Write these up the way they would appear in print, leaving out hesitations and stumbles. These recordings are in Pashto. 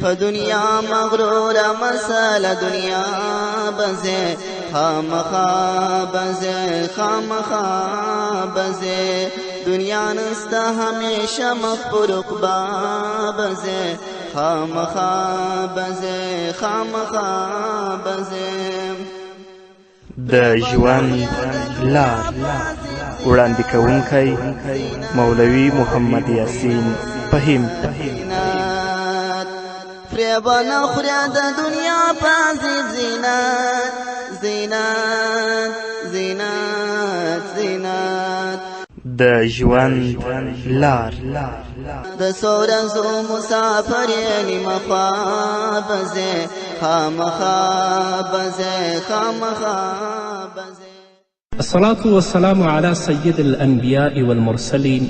فدنیا مغرور مسئله دنیا بزه خامخا بزه خامخا بزه دنیا نستا همیشه مخبر اقبا بزه خامخا بزه خامخا بزه د ژوند لار وړاندې کوونکی مولوي محمد یاسین فهیم. فریبانه خوریا د دنیا پازیب زینت زینت زینت زینت د ژوند لار د سورزو مسافر نیمه خوا بزه خامخا بزه خامخا بزه. الصلاة والسلام على سيد الأنبياء والمرسلين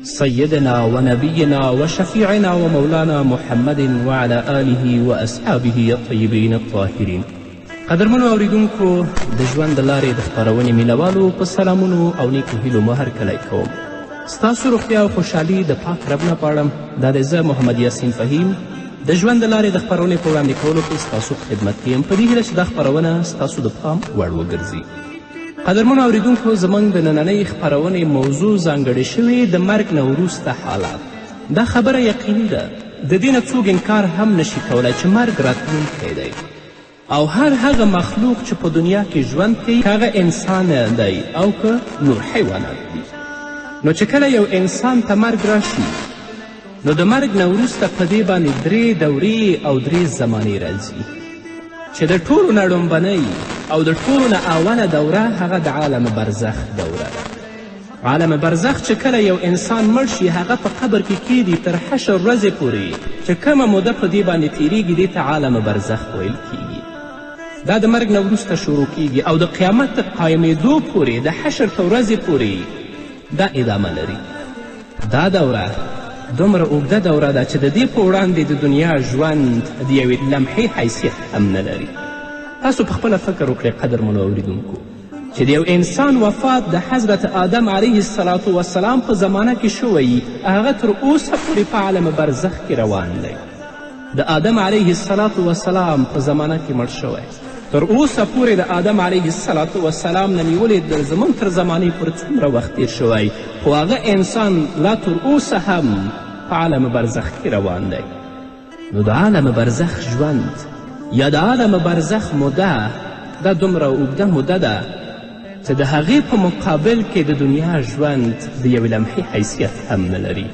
سيدنا ونبينا وشفيعنا ومولانا محمد وعلى آله وأصحابه الطيبين الطاهرين. قدرمنو اوریدونکو د ژوند د لارې د خپرونې مینوالو په سلامونو او نیکو هیلو مو هرکلی کوم. ستاسو روغتیا او خوشحالي د پاک رب نه غواړم. دا دی زه محمد یاسین فهیم د ژوند د لارې د خپرونې په وړاندې کولو کې ستاسو په خدمت کې یم په دې هیله چې دا خپرونه ستاسو د پام وړ وګرځي. قدرمنو اوریدونکو زموږ د نننۍ خپرونې موضوع ځانګړې شوې د مرګ نه وروسته حالات. دا خبره یقیني ده د دې نه څوک انکار هم نشي کولی چې مرګ راتلونکی دی او هر هغه مخلوق چې په دنیا کې ژوند کوي هغه انسان دی او که نور حیوانات دي. نو چې کله یو انسان ته مرګ راشي نو د مرګ نه وروسته په دې باندې 3 دورې او 3 زمانې راځي چې د ټولو نه لومبنۍ او د ټولو نه اوله دوره هغه د عالم برزخ دوره ده. عالم برزخ چې کله یو انسان مړ شي هغه په قبر کې کیدي تر حشر ورځې پورې چې کومه موده په دې باندې تیریږي دې ته عالم برزخ ویل کیږي. دا د مرګ نه وروسته شروع کیږي او د قیامت تر قایمېدو پورې د حشر تر ورځې پورې دا ادامه لري. دا دوره دومره اوږده دوره ده چې د دې په وړاندې د دنیا ژوند د یوې لمحې حیثیت هم نه لري. تاسو په خپله فکر وکړئ قدرمنو اوریدونکو چې د یو انسان وفات د حضرت آدم علیه السلام په زمانه کې شوی هغه تر اوسه پورې په عالم برزخ کې روان دی. د آدم علیه السلام په زمانه کې مړ شوی تر اوسه پورې د آدم علیه السلام نه نیولې زموږ تر زمانې پورې څومره وخت تیر شوی خو هغه انسان لا تر اوسه هم په عالم برزخ کې روان دی. نو د عالم برزخ ژوند یا د عالم برزخ موده دا دومره اوږده موده ده چې د هغې په مقابل کې د دنیا ژوند د یوې لمحې حیثیت هم نه لري.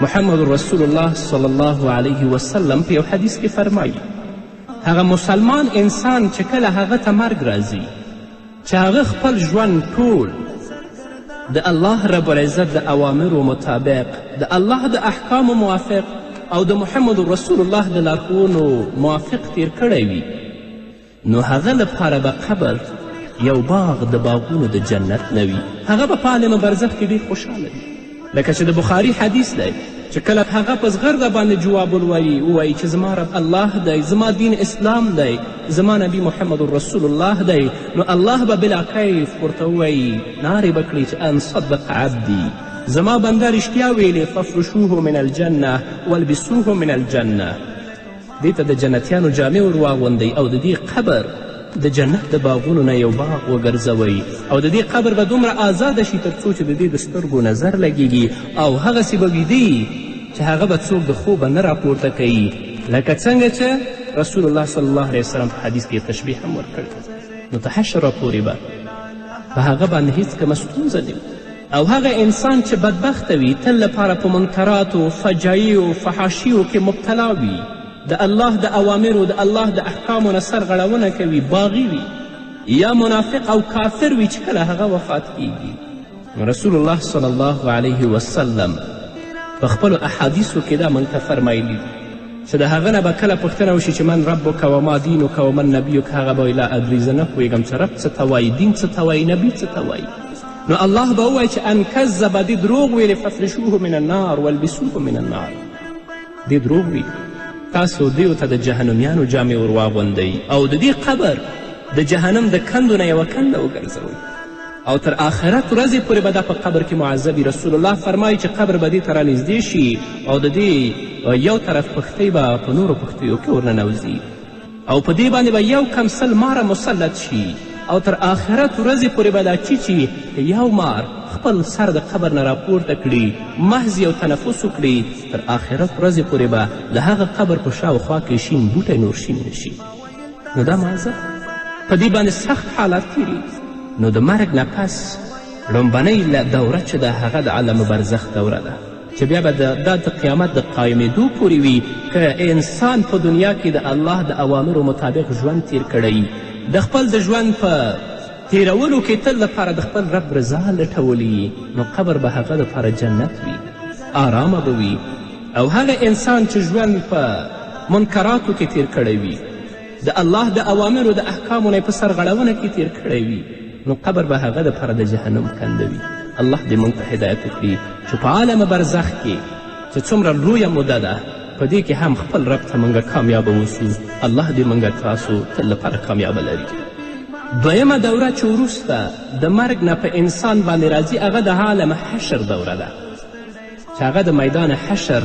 محمد رسول الله صلی الله علیه وسلم په یو حدیث کې فرمایي هغه مسلمان انسان چې کله هغه ته مرګ راځي چې هغه خپل ژوند ټول د الله رب العزت د اوامرو مطابق د الله د احکامو موافق او د محمد رسول الله د لارښوونو موافق تیر کړی وي نو هغه لپاره به قبر یو باغ د باغونو د جنت نه وي. هغه به په عالم برزخ کې ډېر خوشحاله وي لکه چې د بخاري حدیث دی چې کله هغه په زغرده باندې جواب ووایي چې زما رب الله دی، زما دین اسلام دی، زما نبی محمد رسول الله دی، نو الله به بلا کیف ورته ووایي نارې به کړي چې ان صدق عبدي، زما بنده رښتیا ویلې ففرشوه من الجنه والبسوه من الجنه. دې ته د جنتیانو جامې ور واغوندئ او د دې قبر د جنت د باغونو نه یو باغ وګرځوئ او د دې قبر به دومره آزاده شي تر څو چې د دې د سترګو نظر لګیږي او هغسې به ویده چې هغه به څوک د خوبه نه راپورته کوي لکه څنګه چې رسول الله صلی الله علیه وسلم په حدیث کې تشبیح هم ورکړی. نو ته حشره پورې به په هغه باندې هیڅ کومه ستونزه نه او هغه انسان چې بدبخته وي تل لپاره په منکراتو فجایعو فحاشیو کې مبتلا وي د الله د اوامرو د الله د احکامو نه سرغړونه کوي باغي وي یا منافق او کافر وي چې کله هغه وفات کیږي. رسول الله صلی الله علیه وسلم په خپلو احادیثو کې دا موږ ته فرمایلي چې د هغه نه به کله پوښتنه وشي چې من ربک و ما دینک و من نبیک هغه به لا ادري زه نه پوهېږم چې رب څه ته وایي، دین څه ته وایي، نبي څه ته وایي. نو الله به ووایي چې ان کذب دې دروغ ویلې ففرشوه من النار والبسوه من النار. دې دروغ وي تاسو دیو ته د جهنمیانو جامې ور واغوندئ او د دې قبر د جهنم د کندو نه یوه کنده وګرځوئ او تر آخرت ورځې پورې به دا په قبر کې معذبي. رسول الله فرمایي چې قبر به دې ته رانږدې شي او د دې یو طرف پښتۍ به په نورو پښتیو کې ورننوځي او په دې باندې به یو کم سل ماره مسلط شي او تر آخرت ورځې پورې به دا چیچي یو مار خپل سر د قبر نه راپورته کړي، محض یو تنفس وکړي، تر آخرت ورځې پورې به د هغه قبر په شاوخوا کې شین بوټی نور شین نشي. نو دا معذب په دې باندې سخت حالات تېرېږي. نو د مرګ نه پس لومبنۍ دوره چې ده هغه د عالم برزخ دوره ده چې بیا به دا د قیامت د قایمېدو پورې وي که انسان په دنیا کې د الله د اوامرو مطابق ژوند تیر کړی، د خپل د ژوند په تیرولو کې تل لپاره د خپل رب رضا لټولی، نو قبر به هغه دپاره جنت وي، آرامه به وي. او هغه انسان چې ژوند په منکراتو کې تیر کړی وي، د الله د اوامرو د احکامو نه یې په سرغړونه کې تیر کړی وي، نو قبر به هغه دپاره د جهنم کنده وي. الله دې موږ ته هدایت وکړي چې په عالم برزخ کې چې څومره لویه موده ده په دې کې هم خپل رب ته موږ کامیابه اوسو. الله دې موږ تاسو تل لپاره کامیابه لري. دویمه دوره چې وروسته د مرګ نه په انسان باندې راځي هغه د عالم حشر دوره ده چې هغه د میدان حشر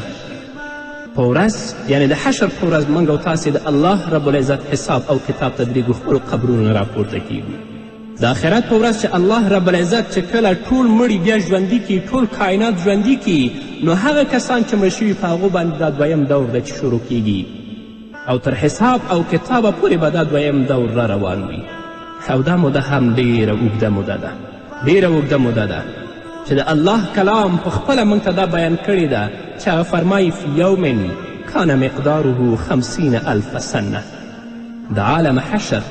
په ورځ، یعنې د حشر په ورځ موږ او تاسې د الله رب العزت حساب او کتاب تدریږو، خپلو قبرونو نه راپورته کیږو. د آخرت په ورځ چې الله رب العزت چې کله ټول مړي بیا ژوندي کي، ټول کائنات ژوندي کي، نو هغه کسان چې مړه شوي په هغو باندې دا دویم دور ده چې شروع کیږي او تر حساب او کتابه پورې به دا دویم دور را روان وي. او دا موده هم ډیره اوږده موده ده، ډیره اوږده موده ده چې د الله کلام په خپله موږ ته دا بیان کړې ده چې هغه فرمایي فی یوم کان مقداره 50,000 سنه. د عالم حشر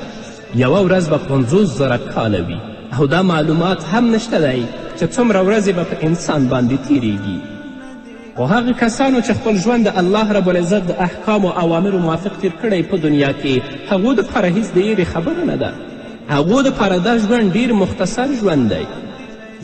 یوه ورځ به 50,000 کاله وي او دا معلومات هم نشته دی چې څومره ورځې به په انسان باندې تیریږي. خو هغه کسانو چې خپل ژوند د الله رب العزت د احکامو او اوامرو موافق تیر کړی په دنیا کې، هغو دپاره هیڅ د یېرې خبره نه ده. هغو دپاره دا ژوند ډیر مختصر ژوند دی.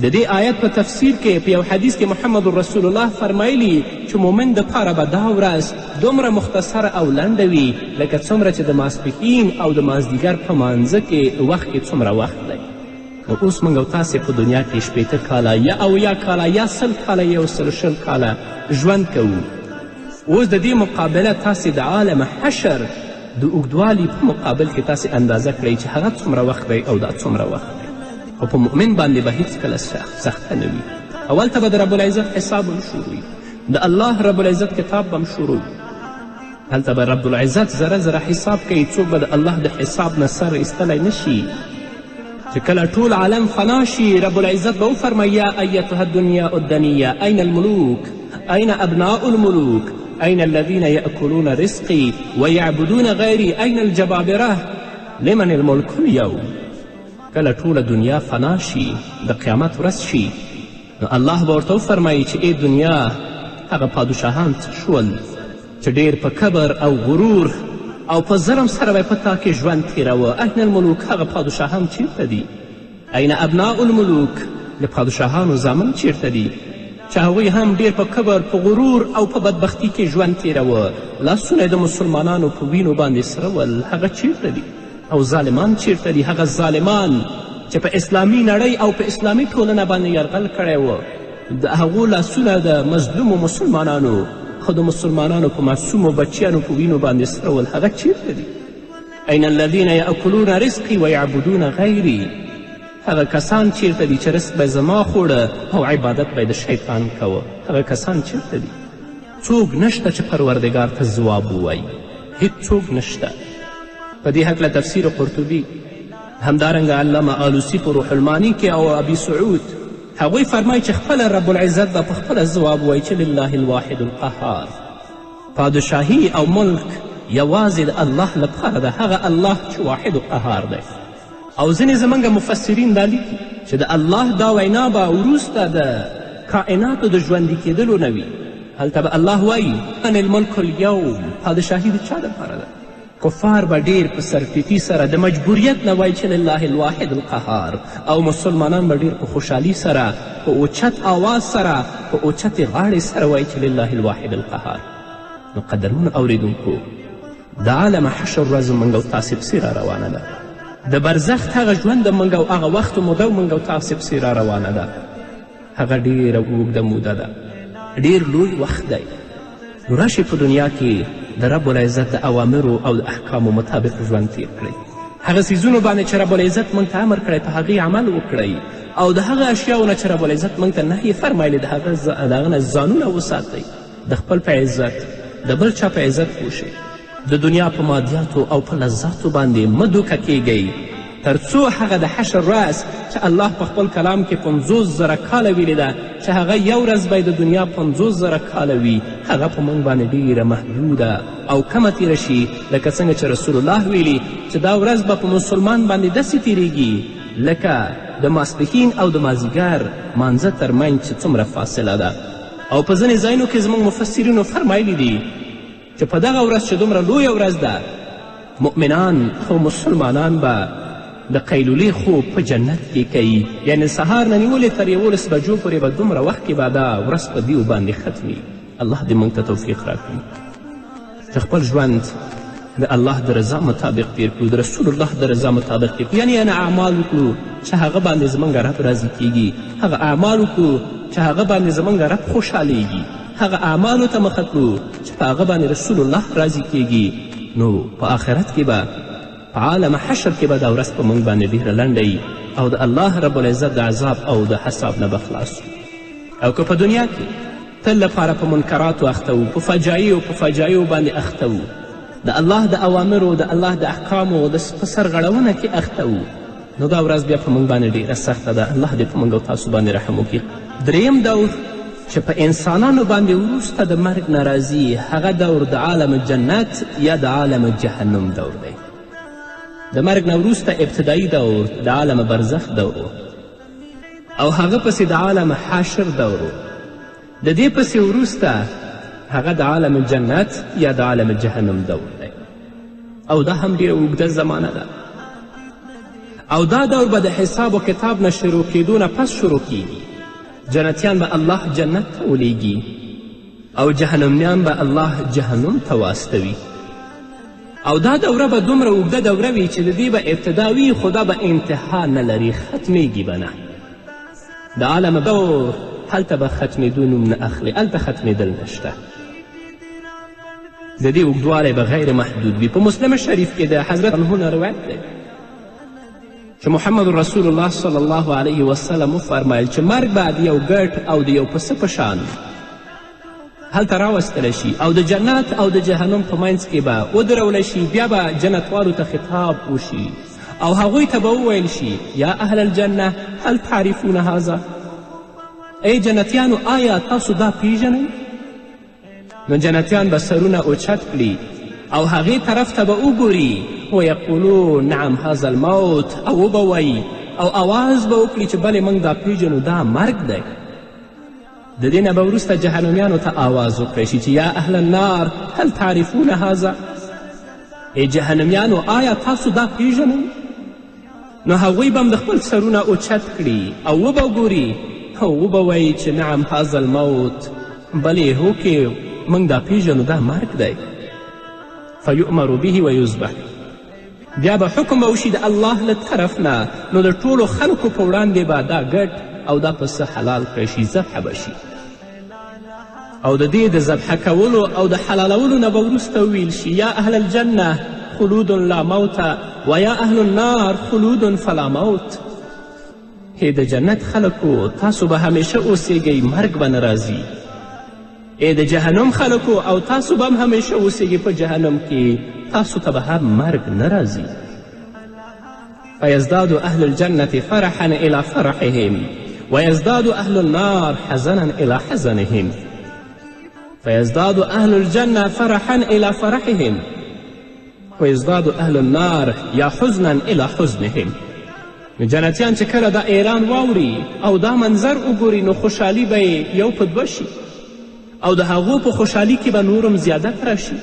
د دې آیت په تفسیر کې په یو حدیث کې محمد رسول الله فرمایلی چې مؤمن دپاره به دا ورځ دومره مختصره او لنډه وي لکه څومره چې د ماسپښین او د مازدیګر په مانځه کې وخت کې څومره وخت دی. نو اوس موږ او تاسې په دنیا کې 80 کاله یا 80 کاله یا 100 کاله یا 120 کاله ژوند کوو. اوس د دې مقابله تاسې د عالم حشر د اوږدوالي په مقابل کې تاسې اندازه کړئ چې هغه څومره وخت دی او دا څومره وخت دی. او په مؤمن باندې به هیڅکله سخته نه وي. اولته به د رب العزت حساب هم شروع وي، د الله رب العزت کتاب به هم شروع وي. هلته به رب العزت زره زره حساب کوي، څوک به د الله د حساب نه سر ایستلی نشي. چې کله ټول عالم فنا شي، رب العزت به وفرمایي یا ایتها الدنیا الدنیه این الملوک این ابناء الملوک این الذین یأکلون رزقی ویعبدون غیری این الجبابره لمن الملک اليوم. کله ټوله دنیا فنا شي، د قیامت ورځ شي، نو الله به ورته وفرمایي چې ای دنیا هغه پادشاهان څه شول چې ډیر په کبر او غرور او په ظلم سره به په تا کې ژوند تېروه. این الملوک هغه پادشاهان چیرته دي؟ این ابناء الملوک د پادشاهانو زامن چیرته دي چې هغوی هم ډیر په کبر، په غرور او په بدبختي کې ژوند تېروه. لاسونه د مسلمانانو په وینو باندې سره ول، هغه چیرته دي؟ او ظالمان چیرته دي؟ هغه ظالمان چې په اسلامي نړۍ او په اسلامي ټولنه باندې یرغل کړی و، د هغو لاسونه د مظلومو مسلمانانو، خو د مسلمانانو په معصومو بچیانو په وینو باندې سره ول، هغه چیرته دي؟ این الذین یأکلون رزقی ویعبدون غیری. هغه کسان چیرته دي چې رزق به زما خوړه او عبادت به د شیطان کوه؟ هغه کسان چیرته دي؟ څوک نشته چې پروردګار ته ځواب ووایي، هیڅوک نشته. په دې هکله تفسیر قرطبي، همدارنګه علامه آلوسی په روح المانی کې او ابي سعود، هغوی فرمایي چې خپله رب العزت به په خپله ځواب وایي چې لله الواحد القهار. پادشاهي او ملک یوازې د الله لپاره ده، هغه الله چې واحد و قهار دی. او ځینې زموږ مفسرین دا لیکي چې د الله دا وینا به وروسته د کائناتو د ژوندي کېدلو نه وي. هلته به الله وایي ان الملک الیوم، پادشاهي د چا دپاره ده؟ کفار به ډیر په سرټیټي سره د مجبوریت نه وایي چې لله الواحد القهار، او مسلمانان به ډیر په خوشحالي سره، په اوچت آواز سره، په اوچتې غاړې سره وایي چې لله الواحد القهار. نو قدرمنو اوریدونکو، د عالم حشر ورځ موږ او تاسې پسې را روانه ده. د برزخ هغه ژوند موږ او هغه وخت و موده موږ او تاسې پسې را روانه ده، هغه ډېره اوږده موده ده، ډېر لوی وخت دی. نو راشئ په دنیا کې د رب العزت د اوامرو او د احکامو مطابق ژوند تیر کړئ. هغه څیزونو باندې چې رب العزت موږ ته امر کړی په هغې عمل وکړئ، او د هغه اشیاو نه چې رب العزت موږ ته نهیې فرمایلې د هغه نه ځانونه وساتئ. د خپل په عزت د بل چا په عزت پوه شئ. د دنیا په مادیاتو او په لذاتو باندې مه دوکه کیږئ، تر څو هغه د حشر ورځ چې الله په خپل کلام کې 50,000 کاله ویلې ده چې هغه یو ورځ به د دنیا 50,000 کاله وي، هغه په موږ باندې ډیره محدوده او کمه تیره شي، لکه څنګه چې رسول الله ویلي چې دا ورځ به په مسلمان باندې داسې تیریږي لکه د ماسپښین او د مازدیګر مانځه ترمنځ چې څومره فاصله ده. او په ځینې ځایونو کې زموږ مفسرینو فرمایلی دي چې په دغه ورځ چې دومره لویه ورځ ده، مؤمنان او مسلمانان به د قیلولې خوب په جنت کې کوي، یعنې سهار نه نیولې تر 11 بجو پورې به دومره وخت کې به دا ورځ په دیو باندې ختمي. الله دې موږ ته توفیق راکړي چې خپل ژوند د الله د رضا مطابق تیر کړو، د رسول الله د رضا مطابق تیر کړو، یعنې اعمال وکړو چې هغه باندې زموږ رب راضي کیږي، هغه اعمال وکړو چې هغه باندې زموږ رب خوشحالیږي، هغه اعمالو ته مخه کړو چې په هغه باندې رسول الله راضي کیږي. نو په آخرت کې به په عالم حشر کې به دا ورځ په موږ باندې ډېره لنډه او د الله رب العزت د عذاب او د حساب نه به خلاص او که په دنیا کې تل لپاره په منکراتو اخته وو، په فجایعو باندې اخته وو، د الله د اوامرو د الله د احکامو په سرغړونه کې اخته وو، نو دا ورځ بیا په موږ باندې ډېره سخته ده. الله دې په موږ او تاسو باندې رحم وکړي. دریم دور چې په انسانانو باندې وروسته د مرګ نه راځي، هغه دور د عالم جنت یا د عالم جهنم دور دی. د مرګ نه وروسته ابتدایي دور د عالم برزخ دور او هغه پسې د عالم حشر دور، د دې پسې وروسته هغه د عالم جنت یا د عالم جهنم دور دی، او دا هم ډېره اوږده زمانه ده. او دا دور به د حساب و کتاب نه شروع کېدو نه پس شروع کیږي. جنتیان به الله جنت ته ولیږي او جهنمیان به الله جهنم ته واستوي. او دا دوره به دومره اوږده دوره وي چې د دې به ابتدا وي خو دا به انتها نه لري، ختمیږي به نه. د عالم دور هلته به ختمېدو نوم نه اخلي، هلته ختمېدل نشته، د دې اوږدوالی به غیر محدود وي. په مسلم شریف کې د حضرت عنه نه روایت دی چې محمد رسول الله صلی الله علیه وسلم وفرمیل چې مرګ به د یو ګټ او د یو پسه په شان هلته راوستلی شي او د جنت او د جهنم په منځ کې به ودرولی شي. بیا به جنتوالو ته خطاب وشي او هغوی ته به وویل شي یا اهل الجنه هل تعرفون هذا، ای جنتیانو آیا تاسو دا پیژنئ؟ نو جنتیان به سرونه اوچت کړي او هغې طرف ته به وګوري ویقولون نعم هذا الموت، او وبه وایي او آواز به وکړي چې بلې موږ دا پیژنو، دا مرګ دی. د دې نه به وروسته جهنمیانو ته آواز وکړی شي چې یا اهل النار هل تعرفون هذا، ای جهنمیانو آیا تاسو دا پیژنئ؟ نو هغوی به هم د خپل سرونه اوچت کړي او وبه وګوري او وبه وایي چې نعم هذا الموت، بلې هوکې موږ دا پیژنو، دا مرګ دی. فیؤمر به و یذبح، بیا به حکم به وشي د الله له طرف نه، نو د ټولو خلکو په وړاندې به دا ګډ او دا پسه حلال کړی شي، ذبحه به شي. او د دې د ذبحه کولو او د حلالولو نه به وروسته وویل شي یا اهل الجنه خلود لا موت و یا اهل النار خلود فلا موت، ای د جنت خلکو تاسو به همیشه اوسیږئ، مرګ به نه راځي. ای د جهنم خلکو او تاسو به هم همیشه اوسیږئ په جهنم کې، تاسو ته به هم مرګ نه راځي. فیزداد اهل الجنة فرحا الى فرحهم ويزداد اهل النار حزنا الى حزنهم. فيزداد اهل الجنة فرحا الى فرحهم ويزداد اهل النار یا حزنا الى حزنهم. نو جنتیان چې کله دا اعلان واوري او دا منظر وګوري نو خوشحالي به یو په دوه شي او د هغو په خوشحالي کې به نورم زیادت راشي.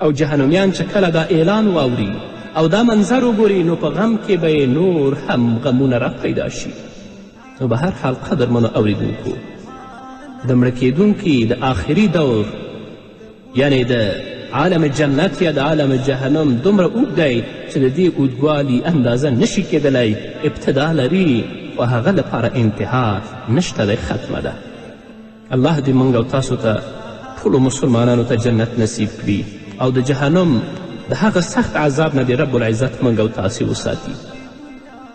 او جهنمیان چې کله دا اعلان واوري او دا منظر وګوري نو په غم کې به نور هم غمونه را پیدا شي. نو به هر حال قدرمنو اوریدونکو، د مړه کیدونکي د آخري دور یعنی د عالم جنت یا د عالم جهنم دومره اوږد دی چې د دې اوږدوالي اندازه نشي کیدلی، ابتدا لري خو هغه لپاره انتها نشته دی، ختمه ده. الله دې موږ او تاسو ته ټولو مسلمانانو ته جنت نصیب کړي او د جهنم د هغه سخت عذاب نه دې رب العزت موږ او تاسې وساتي.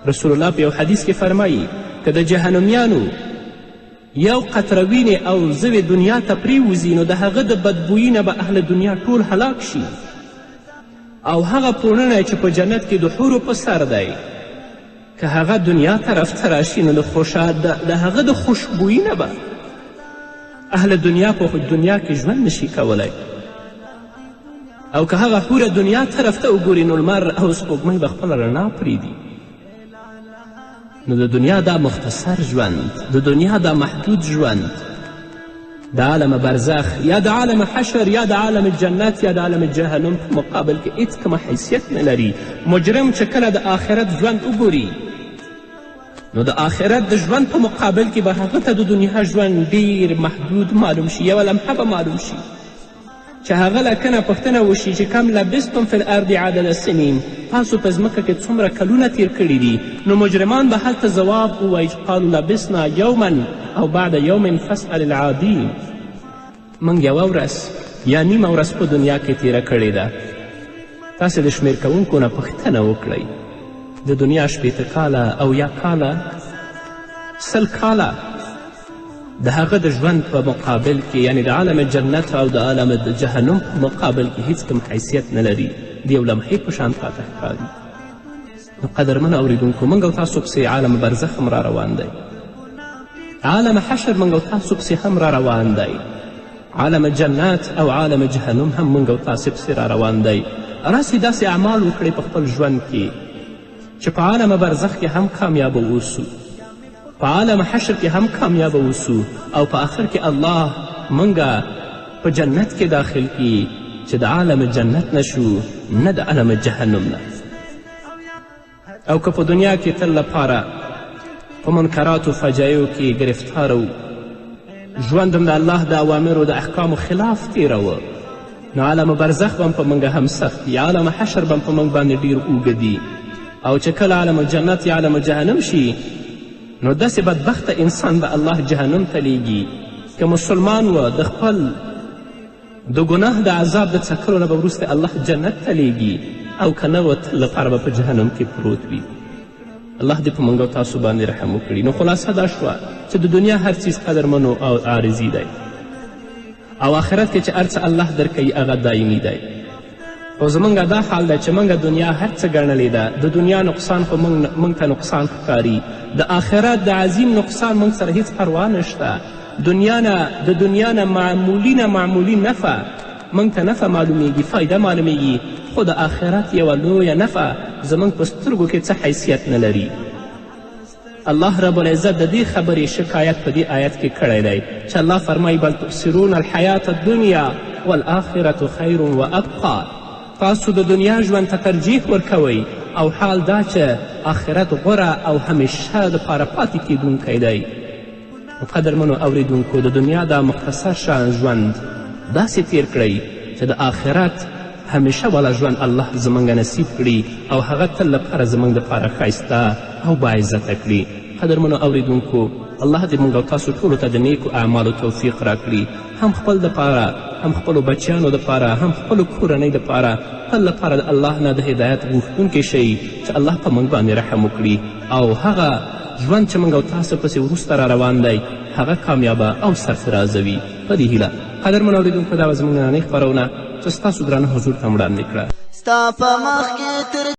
رسول الله په یو حدیث کې فرمایي که د جهنمیانو یو قطره وینې او زوی دنیا ته پریوځي نو د هغه د بدبویي نه به اهل دنیا ټول هلاک شي، او هغه پوړنی چې په جنت کې د حورو په سر دی که هغه دنیا طرف ته راشي نو د هغه د خوشبویي نه به اهل دنیا په دنیا کې ژوند نشي کولی، او که هغه حوره دنیا طرف ته وګوري نو لمر او سپوږمۍ به خپله رڼا پرېږدي. نو د دنیا دا مختصر ژوند، د دنیا دا محدود ژوند د عالم برزخ یا د عالم حشر یا د عالم جنت یا د عالم جهنم په مقابل کې هیڅ کومه حیثیت نه لري. مجرم چې کله د آخرت ژوند وګوري نو د آخرت د ژوند په مقابل کې به هغه ته د دنیا ژوند ډیر محدود معلوم شي، یوه لمحه به معلوم شي چې هغه لکنه پوښتنه وشي چې کم لبستم فی الارض عدد سنین، تاسو په ځمکه کې څومره کلونه تیر کړي دي؟ نو مجرمان به هلته ځواب ووایي قالو لبسنا یوما او بعد یوم فاسأل العادین، موږ یوه ورځ یا نیمه ورځ په دنیا کې تیره کړې ده. تاسې د شمېر کوونکو نه پوښتنه وکړئ د دنیا 80 کاله او یا کاله 100 کاله د هغه د ژوند په مقابل کې یعنی د عالم جنت او د عالم جهنم په مقابل کې هیڅ کوم حیثیت نه لري، د یو لمحې په شان راته ښکاري. نو قدرمنو اورېدونکو موږ او تاسو پسې عالم برزخ هم را روان دی، عالم حشر موږ او تاسو پسې هم را روان دی، عالم جنت او عالم جهنم هم موږ او تاسې پسې را روان دی. راسې داسې اعمال وکړئ په خپل ژوند کې چې په عالم برزخ کې هم کامیابه اوسو، په عالم حشر کې هم کامیابه اوسو، او په آخر کې الله موږ په جنت کې داخل کړي چې د عالم جنت نشو نه د عالم جهنم نه. او که په دنیا کې تل لپاره په منکراتو فجایو کې گرفتار و، ژوند هم د الله د اوامرو د احکامو خلاف تیروه، نو عالم برزخ به هم په موږ هم سخت وي، عالم حشر به هم په موږ باندې ډېر اوږد دي، او چې کله عالم جنت یا عالم جهنم شي نو داسې بدبخته انسان به الله جهنم ته لیږي که مسلمان و د خپل د ګناه د عذاب د څکلو نه به وروسته الله جنت ته لیږي، او که نه و تل لپاره به په جهنم کې پروت وي. الله دې په موږ او تاسو باندې رحم وکړي. نو خلاصه دا شوه چې د دنیا هر څیز قدرمنو او عارضي دی، او آخرت کې چې هر څه الله درکوي هغه دایمي دی. او زمونږ دا حال دی چې موږ دنیا هر څه ګڼلې ده، د دنیا نقصان خو موږ ته نقصان ښکاري، د آخرت د عظیم نقصان موږ سره هیڅ پروا نشته. د دنیا نه معمولي نفع موږ ته نفع معلومیږي، فایده معلومیږي، خو د آخرت یوه لویه نفع زموږ په سترګو کې څه حیثیت نه لري. الله رب العزت د دې خبرې شکایت په دې آیت کې کړی دی چې الله فرمایي بل تؤثرون الحیات الدنیا والآخرة خیر و ابقا، تاسو د دنیا ژوند ته ترجیح ورکوئ او حال دا چې آخرت غوره او همیشه دپاره پاتې کیدونکی دی. قدرمنو اوریدونکو د دنیا دا مختصر شان ژوند داسې تیر کړئ چې د آخرت همیشه والا ژوند الله زموږ نصیب کړي او هغه تل لپاره زموږ دپاره ښایسته او باعزته کړي. قدرمنو اوریدونکو الله دې موږ او تاسو ټولو ته د نیکو اعمالو توفیق راکړي، هم خپل دپاره، هم خپلو بچیانو دپاره، هم خپلو کورنۍ دپاره، تل لپاره د الله نه د هدایت غوښتونکي شئ چې الله په موږ باندې رحم وکړي او هغه ژوند چې موږ او تاسو پسې وروسته را روان دی هغه کامیابه او سرفرازه وي. په دې هیله قدرمنو اورېدونکو دا به زموږ نننۍ خپرونه چې ستاسو درانه حضور ته وړاندې کړه.